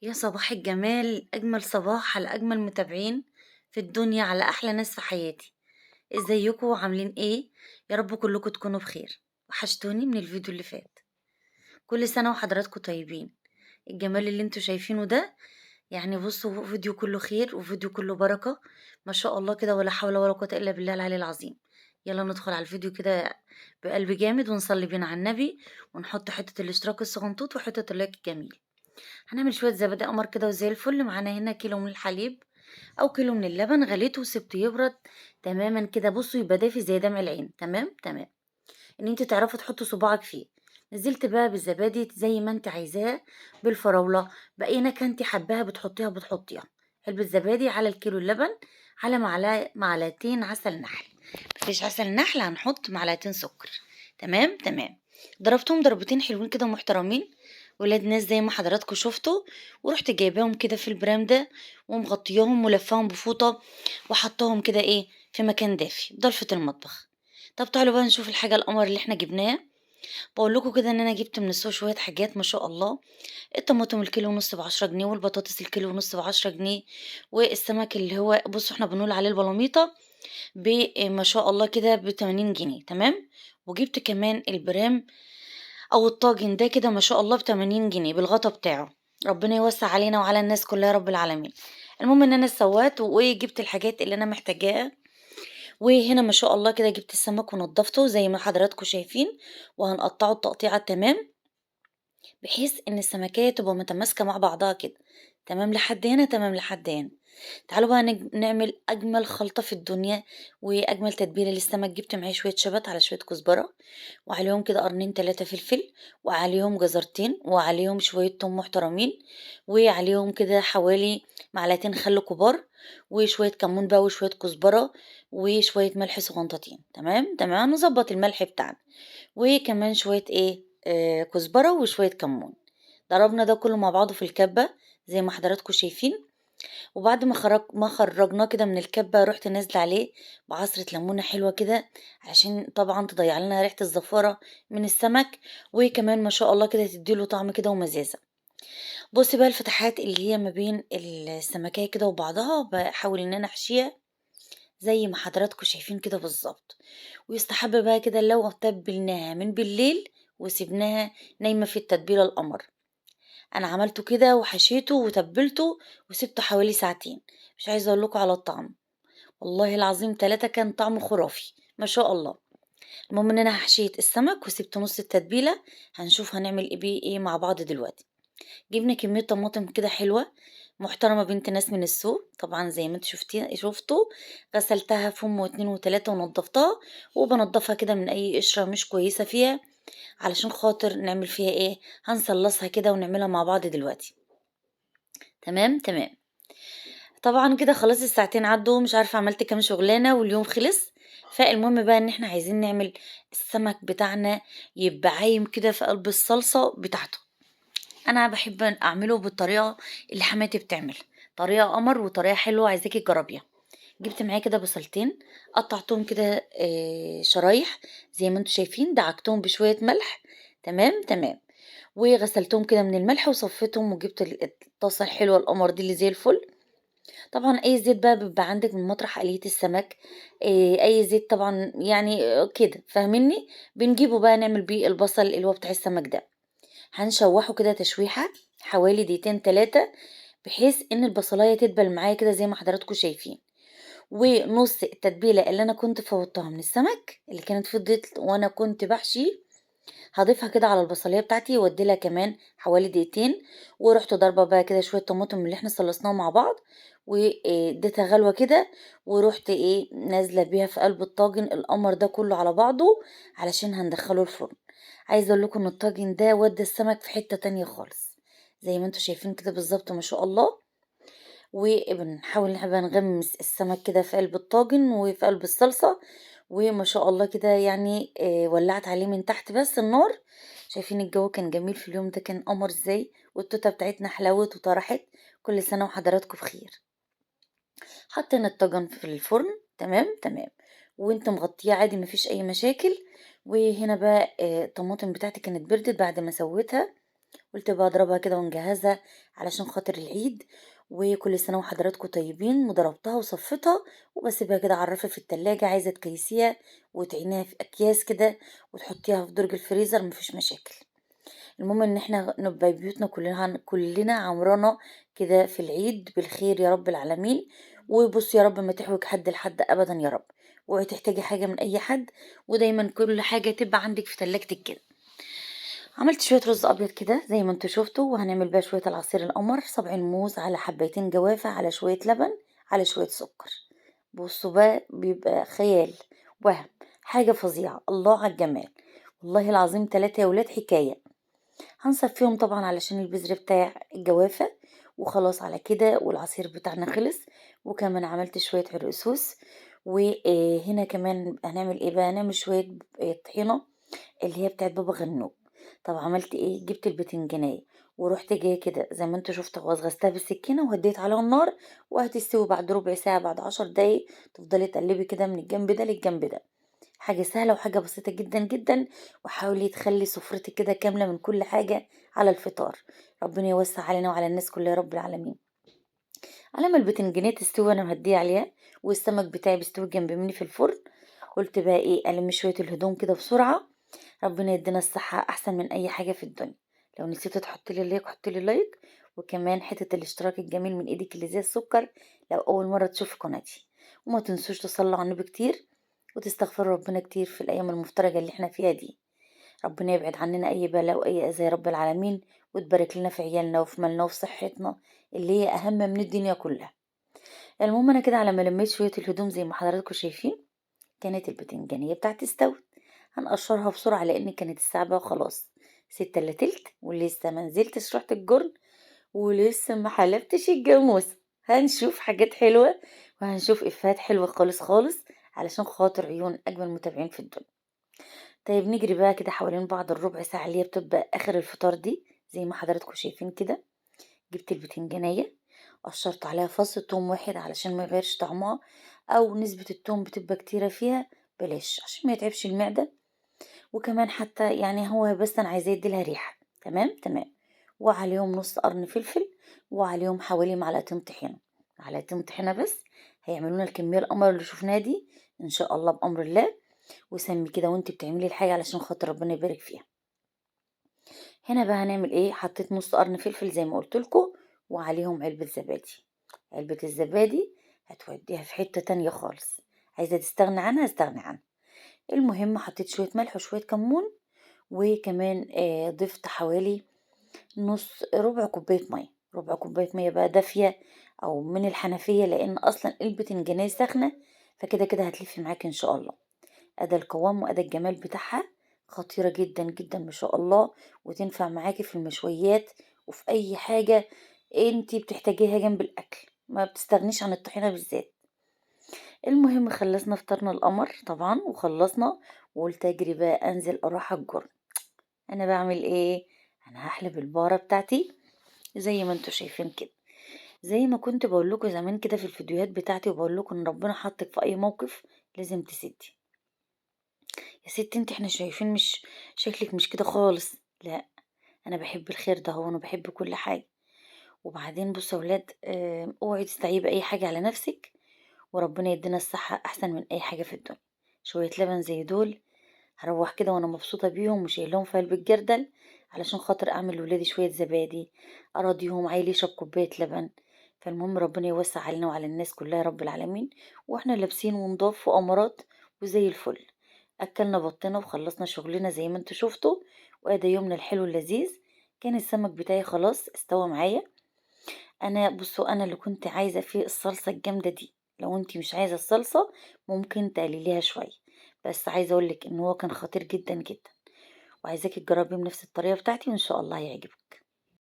يا صباح الجمال، أجمل صباح على أجمل متابعين في الدنيا، على أحلى ناس في حياتي. ازيكم عاملين ايه؟ يا رب كلكم تكونوا بخير. وحشتوني من الفيديو اللي فات. كل سنة وحضراتكم طيبين. الجمال اللي انتوا شايفينه ده، يعني بصوا، فيديو كله خير وفيديو كله بركة. ما شاء الله كده، ولا حول ولا قوة إلا بالله العلي العظيم. يلا ندخل على الفيديو كده بقلب جامد، ونصلي بينا على النبي، ونحط حتة الاشتراك الصغنطوط وحتة اللايك الجميل. هنعمل شوية زبادي قمر كده وزي الفل. معانا هنا كيلو من الحليب أو كيلو من اللبن، غليته وسبته يبرد تماما كده. بصوا يبقى دافي زي دمع العين. تمام تمام. ان انت تعرفوا تحطوا صباعك فيه. نزلت بقى بالزبادي زي ما انت عايزاه، بالفراولة، بأي نكهة انت حباها بتحطيها. علبة زبادي على الكيلو اللبن، على معلقتين عسل نحل. مفيش عسل نحل هنحط معلقتين سكر. تمام تمام. ضربتهم ضربتين حلوين كده محترمين، ولاد ناس زي ما حضراتكم شفتوا. ورحت جايباهم كده في البرام ده، ومغطياهم ولفاهم بفوطة، وحطاهم كده ايه في مكان دافي ضلفة المطبخ. طب تعالوا بقى نشوف الحاجة القمر اللي احنا جبناها. بقول لكم كده ان انا جبت من السوق شوية حاجات ما شاء الله. الطماطم الكيلو ونص ب10 جنيه، والبطاطس الكيلو ونص ب10 جنيه، والسمك اللي هو بصوا احنا بنقول عليه البلاميطة ما شاء الله كده ب80 جنيه. تمام. وجبت كمان البرام او الطاجن ده كده ما شاء الله ب80 جنيه بالغطا بتاعه. ربنا يوسع علينا وعلى الناس كلها يا رب العالمين. المهم ان انا سويت وجبت الحاجات اللي انا محتاجاها. وهنا ما شاء الله كده جبت السمك ونضفته زي ما حضراتكم شايفين، وهنقطعه التقطيعة تمام، بحيث ان السمكية تبقى متماسكة مع بعضها كده. تمام لحد هنا، تمام لحد هنا. تعالوا بقى نعمل اجمل خلطة في الدنيا واجمل تتبيلة للسمك. جبت معايا شوية شبت على شوية كزبرة، وعليهم كده قرنين 3 فلفل، وعليهم جزرتين، وعليهم شوية توم محترمين، وعليهم كده حوالي معلقتين خل كبار، وشوية كمون بقى، وشوية كزبرة، وشوية ملح صغنطتين. تمام تمام. نظبط الملح بتاعنا، وكمان شوية ايه كزبرة وشوية كمون. ضربنا ده كله مع بعضه في الكبة زي ما حضراتكم شايفين. وبعد ما خرجناه كده من الكبة، رحت نازلة عليه بعصرة ليمونة حلوة كده، عشان طبعا تضيع لنا ريحة الزفارة من السمك، وكمان ما شاء الله كده تديله طعم كده ومزازة. بصي بقى الفتحات اللي هي ما بين السمكية كده وبعضها، بحاول ان انا احشيها زي ما حضراتكم شايفين كده بالظبط. ويستحب بقى كده لو تبلناها من بالليل وسبناها نايمة في التتبيلة القمر. انا عملته كده وحشيته وتبلته وسبته حوالي ساعتين. مش عايزة اقول لكم على الطعم، والله العظيم 3 كان طعمه خرافي ما شاء الله. المهم ان انا حشيت السمك وسبت نص التتبيلة. هنشوف هنعمل ايه بيه ايه مع بعض دلوقتي. جبنا كمية طماطم كده حلوة محترمة بنت ناس من السوق طبعا زي ما انتوا شفتوا. غسلتها في ام واتنين وتلاتة ونضفتها، وبنضفها كده من اي قشرة مش كويسة فيها، علشان خاطر نعمل فيها ايه، هنصلصها كده ونعملها مع بعض دلوقتي. تمام تمام. طبعا كده خلاص الساعتين عدوا، مش عارفة عملت كام شغلانة واليوم خلص. فالمهم بقى ان احنا عايزين نعمل السمك بتاعنا يبقى عايم كده في قلب الصلصة بتاعته. انا بحب اعمله بالطريقه اللي حماتي بتعمل، طريقه قمر وطريقه حلوه، عايزاكي تجربيها. جبت معايا كده بصلتين، قطعتهم كده شرايح زي ما انتوا شايفين، دعكتهم بشويه ملح. تمام تمام. وغسلتهم كده من الملح وصفيتهم، وجبت الطاسه الحلوه القمر دي اللي زي الفل. طبعا اي زيت بقى بيبقى عندك من مطرح قلية السمك، اي زيت طبعا يعني كده فاهميني. بنجيبه بقى نعمل بيه البصل اللي هو بتاع السمك ده. هنشوحه كده تشويحة حوالي دقيقتين 3، بحيث ان البصلاية تدبل معايا كده زي ما حضراتكم شايفين. ونص التتبيلة اللي انا كنت فوتها من السمك اللي كانت فضيت وانا كنت بحشي، هضيفها كده على البصلية بتاعتي واديلها كمان حوالي دقيقتين. ورحت ضاربة بقى كده شوية طماطم اللي احنا صلصناهم مع بعض، واديتها غلوة كده. ورحت نازلة بيها في قلب الطاجن القمر ده كله على بعضه، علشان هندخله الفرن. عايزة اقول لكم ان الطاجن ده ودى السمك في حتة تانية خالص، زي ما انتوا شايفين كده بالظبط ما شاء الله. وبنحاول ان احنا نغمس السمك كده في قلب الطاجن وفي قلب الصلصة. وما شاء الله كده يعني ولعت عليه من تحت بس النار. شايفين الجو كان جميل في اليوم ده، كان قمر ازاي، والتوتة بتاعتنا حلوت وطرحت. كل سنة وحضراتكم بخير. حطينا الطاجن في الفرن. تمام تمام. وانت مغطيه عادي مفيش اي مشاكل. وهنا بقى الطماطم بتاعتي كانت بردت بعد ما سويتها. قلت بقى اضربها كده ونجهزها علشان خاطر العيد، وكل سنة وحضراتكم طيبين. وضربتها وصفيتها وبسيبها كده على الرف في التلاجة. عايزة تكيسيها وتعينيها في أكياس كده وتحطيها في درج الفريزر، مفيش مشاكل. المهم ان احنا نبقى بيوتنا كلنا عمرانة كده في العيد بالخير يا رب العالمين. وبص يا رب ما تحوج حد لحد ابدا يا رب، اوعي تحتاجي حاجة من اي حد، ودايما كل حاجة تبقى عندك في تلاجتك كده. عملت شوية رز ابيض كده زي ما انتوا شفتوا، وهنعمل بقى شوية العصير القمر، صبعين موز على حبيتين جوافة على شوية لبن على شوية سكر. بصوا بقى بيبقى خيال، وهم، حاجة فظيعة، الله على الجمال. والله العظيم 3 يا ولاد حكاية. هنصفيهم طبعا علشان البذر بتاع الجوافة. وخلاص على كده، والعصير بتاعنا خلص. وكمان عملت شوية عرقسوس. وهنا كمان هنعمل ايه بقى، هنعمل شوية طحينة اللي هي بتاعت بابا غنوج. طب عملت ايه، جبت البتنجانية ورحت جايه كده زي ما انتوا شفتوا غزغزتها بالسكينة وهديت عليها النار، وهتستوي بعد ربع ساعة بعد 10 دقايق. تفضلي تقلبي كده من الجنب ده للجنب ده. حاجة سهلة وحاجة بسيطة جدا جدا. وحاولي تخلي سفرتك كده كاملة من كل حاجة على الفطار. ربنا يوسع علينا وعلى الناس كلها يا رب العالمين. على ما البتنجانية تستوي انا مهدية عليها، والسمك بتاعي بيستوي جنب مني في الفرن. قلت بقى ايه، الم شوية الهدوم كده بسرعة. ربنا يدينا الصحة احسن من اي حاجة في الدنيا. لو نسيت تحط لي لايك حط لي لايك. وكمان حتة الاشتراك الجميل من ايدك اللي زي السكر لو اول مرة تشوفي قناتي. وما تنسوش تصلوا على النبي كتير، وتستغفروا ربنا كتير في الايام المفترجة اللي احنا فيها دي. ربنا يبعد عننا اي بلاء واي اذى يا رب العالمين. وتبارك لنا في عيالنا وفي مالنا وفي صحتنا اللي هي اهم من الدنيا كلها. المهم انا كده على ما لميت شوية الهدوم زي ما حضراتكم شايفين، كانت البتنجانية بتاعتي استوت. هنقشرها بسرعة لان كانت الساعة بقى خلاص 6 الا تلت، ولسه ما نزلتش رحت الجرن، ولسه ما حلفتش الجاموس. هنشوف حاجات حلوة، وهنشوف افات حلوة خالص خالص، علشان خاطر عيون اجمل متابعين في الدنيا. طيب نجري بقى كده حوالين بعض الربع ساعة اللي هي بتبقى اخر الفطار دي زي ما حضراتكم شايفين كده. جبت البتنجانية، قشرت عليها فص توم واحد علشان ما يغيرش طعمها، او نسبة التوم بتبقى كتيرة فيها بلاش عشان ما يتعبش المعدة. وكمان حتى يعني هو بس انا عايزاه يديلها ريحة. تمام تمام. وعليهم نص قرن فلفل، وعليهم حوالي معلقتين طحينة. معلقتين طحينة بس هيعملوا لنا الكمية القمر اللي شفناها دي ان شاء الله بأمر الله. وسمي كده وانت بتعملي الحاجة علشان خاطر ربنا يبارك فيها. هنا بقى هنعمل ايه، حطيت نص قرن فلفل زي ما قلت لكم، وعليهم علبة زبادي. علبة الزبادي هتوديها في حتة تانية خالص. عايزة تستغنى عنها استغنى عنها. المهم حطيت شوية ملح وشوية كمون. وكمان ضفت حوالي ربع كوباية مية. ربع كوباية مية بقى دافية او من الحنفية، لان اصلا البتنجانية ساخنة، فكده كده هتلف معاك ان شاء الله. أدا القوام وأدا الجمال بتاعها، خطيرة جدا جدا ما شاء الله. وتنفع معاكي في المشويات وفي أي حاجة انتي بتحتاجيها جنب الأكل، ما بتستغنيش عن الطحينة بالذات. المهم خلصنا فطرنا القمر طبعا وخلصنا. وقلت أجري بقى أنزل أروح الجرن. أنا بعمل إيه، أنا هحلب البارة بتاعتي زي ما انتوا شايفين كده. زي ما كنت بقول لكم زمان كده في الفيديوهات بتاعتي، وبقول لكم ان ربنا حطك في اي موقف لازم تسدي. يا ستي انت احنا شايفين مش شكلك مش كده خالص، لا. انا بحب الخير ده، هو انا بحب كل حاجه. وبعدين بصوا يا ولاد، اوعي تستعيبي اي حاجه على نفسك. وربنا يدينا الصحه احسن من اي حاجه في الدنيا. شويه لبن زي دول هروح كده وانا مبسوطه بيهم وشايلهم في قلب الجردل، علشان خاطر اعمل لولادي شويه زبادي اراضيهم عايل يشرب كوبايه لبن. فالمهم ربنا يوسع علينا وعلى الناس كلها يا رب العالمين. واحنا لابسين ونضاف وامارات وزي الفل. اكلنا بطنا وخلصنا شغلنا زي ما انتوا شفتوا. وادي يومنا الحلو اللذيذ. كان السمك بتاعي خلاص استوى معايا. انا بصوا انا اللي كنت عايزه فيه الصلصه الجامده دي. لو انتي مش عايزه الصلصه ممكن تقلليها شويه. بس عايزه اقولك ان هو كان خطير جدا جدا. وعايزاكي تجربيه بنفس الطريقه بتاعتي وان شاء الله هيعجبك.